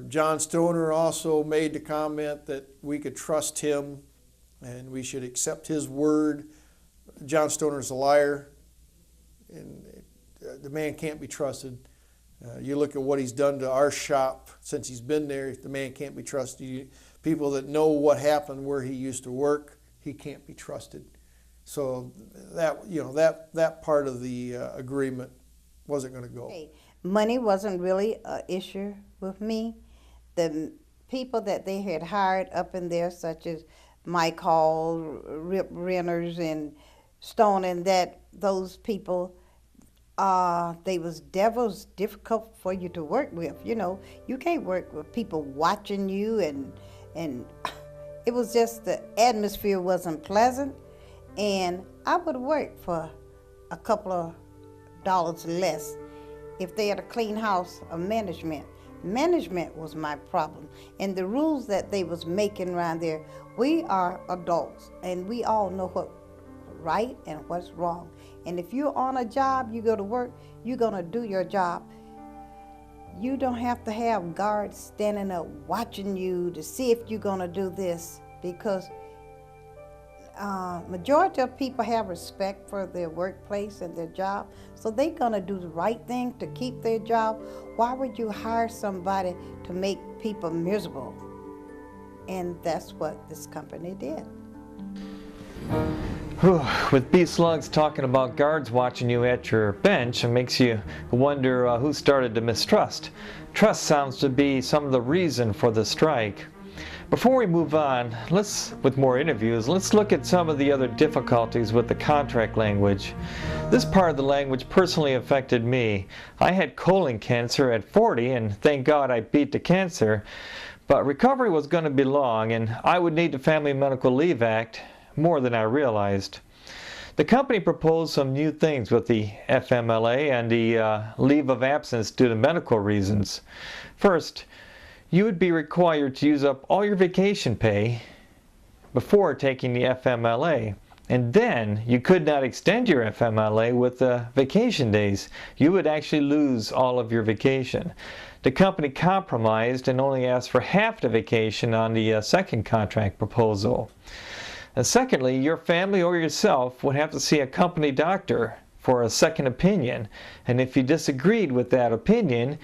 John Stoner also made the comment that we could trust him and we should accept his word. John Stoner's a liar, and the man can't be trusted. You look at what he's done to our shop since he's been there, the man can't be trusted. People that know what happened where he used to work, he can't be trusted. So that part of the agreement wasn't going to go. Hey, money wasn't really an issue with me. The people that they had hired up in there, such as Mike Hall, Rip Renners, and Stone, and those people, they was devils difficult for you to work with. You know, you can't work with people watching you, and it was just the atmosphere wasn't pleasant. And I would work for a couple of dollars less if they had a clean house of management. Management was my problem. And the rules that they was making around there, we are adults and we all know what's right and what's wrong. And if you're on a job, you go to work, you're gonna do your job. You don't have to have guards standing up watching you to see if you're gonna do this, because majority of people have respect for their workplace and their job, so they're gonna do the right thing to keep their job. Why would you hire somebody to make people miserable? And that's what this company did. With B. Slugs talking about guards watching you at your bench, it makes you wonder who started to mistrust. Trust sounds to be some of the reason for the strike. Before we move on, with more interviews, let's look at some of the other difficulties with the contract language. This part of the language personally affected me. I had colon cancer at 40, and thank God I beat the cancer, but recovery was going to be long, and I would need the Family Medical Leave Act more than I realized. The company proposed some new things with the FMLA and the leave of absence due to medical reasons. First, you would be required to use up all your vacation pay before taking the FMLA. And then you could not extend your FMLA with the vacation days. You would actually lose all of your vacation. The company compromised and only asked for half the vacation on the second contract proposal. And secondly, your family or yourself would have to see a company doctor for a second opinion. And if you disagreed with that opinion,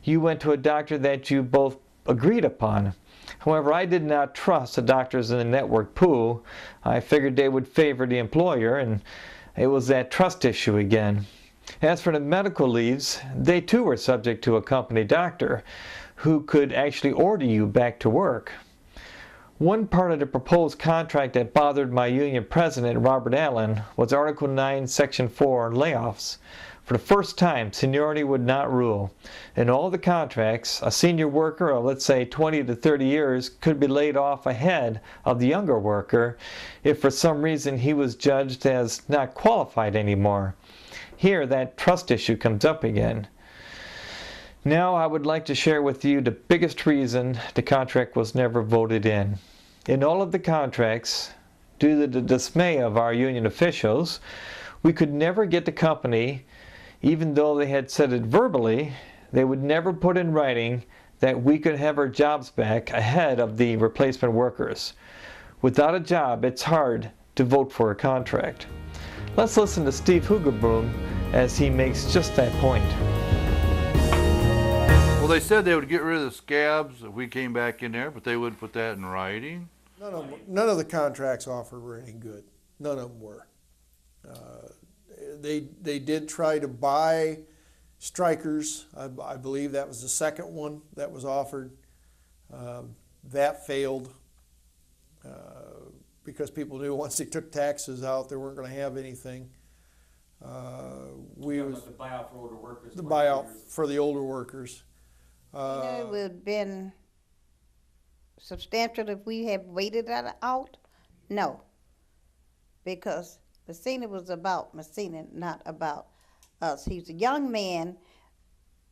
you went to a doctor that you both agreed upon. However, I did not trust the doctors in the network pool. I figured they would favor the employer, and it was that trust issue again. As for the medical leaves, they too were subject to a company doctor who could actually order you back to work. One part of the proposed contract that bothered my union president, Robert Allen, was Article 9, Section 4, layoffs. For the first time, seniority would not rule. In all the contracts, a senior worker of, let's say, 20 to 30 years could be laid off ahead of the younger worker if for some reason he was judged as not qualified anymore. Here, that trust issue comes up again. Now I would like to share with you the biggest reason the contract was never voted in. In all of the contracts, due to the dismay of our union officials, we could never get the company, even though they had said it verbally, they would never put in writing that we could have our jobs back ahead of the replacement workers. Without a job, it's hard to vote for a contract. Let's listen to Steve Hugerboom as he makes just that point. Well, they said they would get rid of the scabs if we came back in there, but they wouldn't put that in writing. None of the contracts offered were any good. None of them were. They did try to buy strikers. I believe that was the second one that was offered. That failed because people knew once they took taxes out, they weren't going to have anything. The buyout for older workers. The buyout for the older workers. It would have been substantial if we had waited that out? No, because Messina was about Messina, not about us. He was a young man,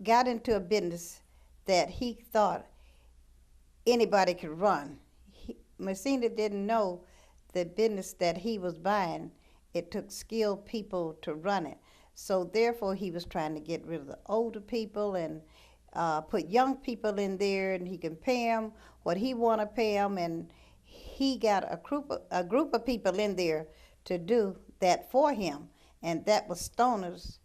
got into a business that he thought anybody could run. Messina didn't know the business that he was buying. It took skilled people to run it. So therefore he was trying to get rid of the older people, and put young people in there, and he can pay them what he want to pay them, and he got a group of people in there to do that for him, and that was Stoner's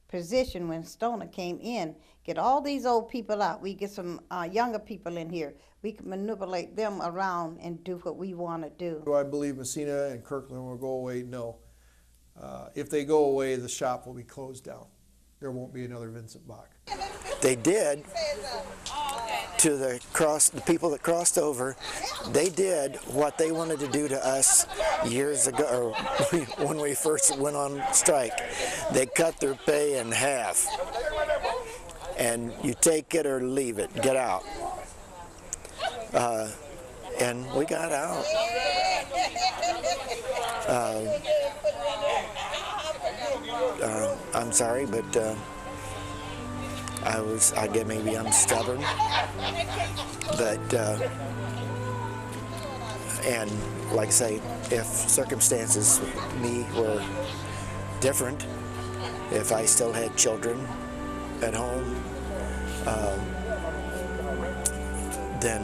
position when Stoner came in. Get all these old people out. We get some younger people in here. We can manipulate them around and do what we want to do. Do I believe Messina and Kirkland will go away? No. If they go away, the shop will be closed down. There won't be another Vincent Bach. They did to the people that crossed over. They did what they wanted to do to us years ago, or when we first went on strike. They cut their pay in half, and you take it or leave it, get out. And we got out. I'm sorry, but I guess maybe I'm stubborn, but and like I say, if circumstances with me were different, if I still had children at home, then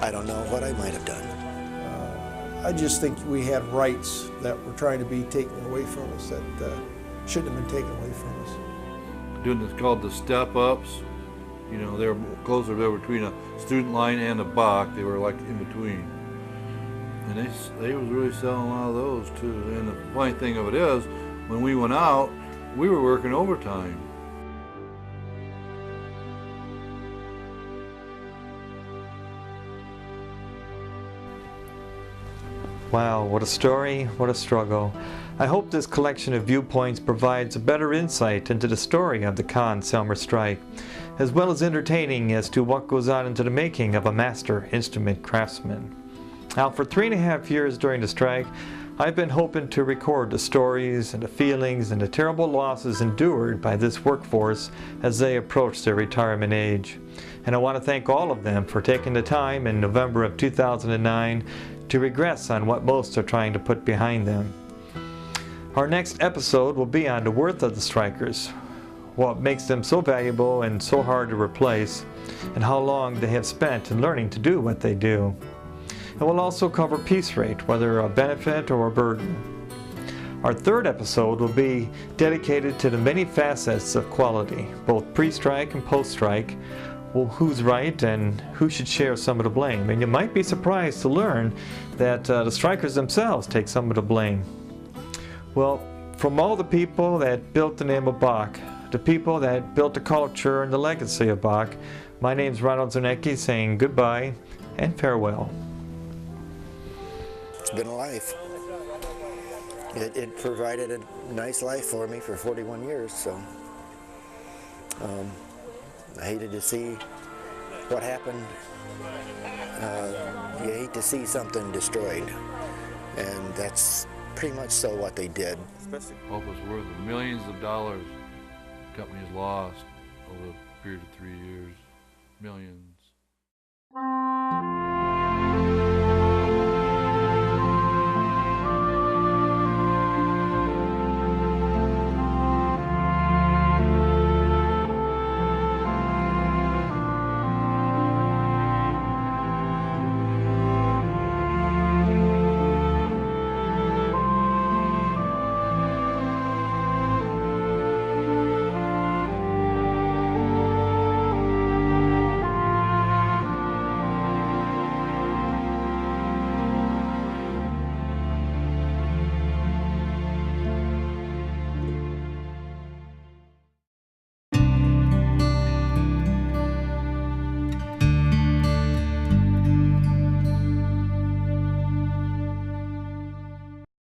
I don't know what I might have done. I just think we had rights that were trying to be taken away from us that shouldn't have been taken away from us. Doing this called the step-ups. You know, they were closer there between a student line and a Bach. They were like in between. And they was really selling a lot of those too. And the funny thing of it is, when we went out, we were working overtime. Wow, what a story, what a struggle. I hope this collection of viewpoints provides a better insight into the story of the Conn Selmer Strike, as well as entertaining as to what goes on into the making of a master instrument craftsman. Now, for 3.5 years during the strike, I've been hoping to record the stories and the feelings and the terrible losses endured by this workforce as they approach their retirement age. And I want to thank all of them for taking the time in November of 2009 to regress on what most are trying to put behind them. Our next episode will be on the worth of the strikers, what makes them so valuable and so hard to replace, and how long they have spent in learning to do what they do. And we'll also cover piece rate, whether a benefit or a burden. Our third episode will be dedicated to the many facets of quality, both pre-strike and post-strike, who's right and who should share some of the blame. And you might be surprised to learn that the strikers themselves take some of the blame. Well, from all the people that built the name of Bach, the people that built the culture and the legacy of Bach, my name's Ronald Zernecki saying goodbye and farewell. It's been a life. It provided a nice life for me for 41 years, so I hated to see what happened. You hate to see something destroyed, and that's pretty much so what they did. What was worth millions of dollars the company's lost over a period of 3 years. Millions.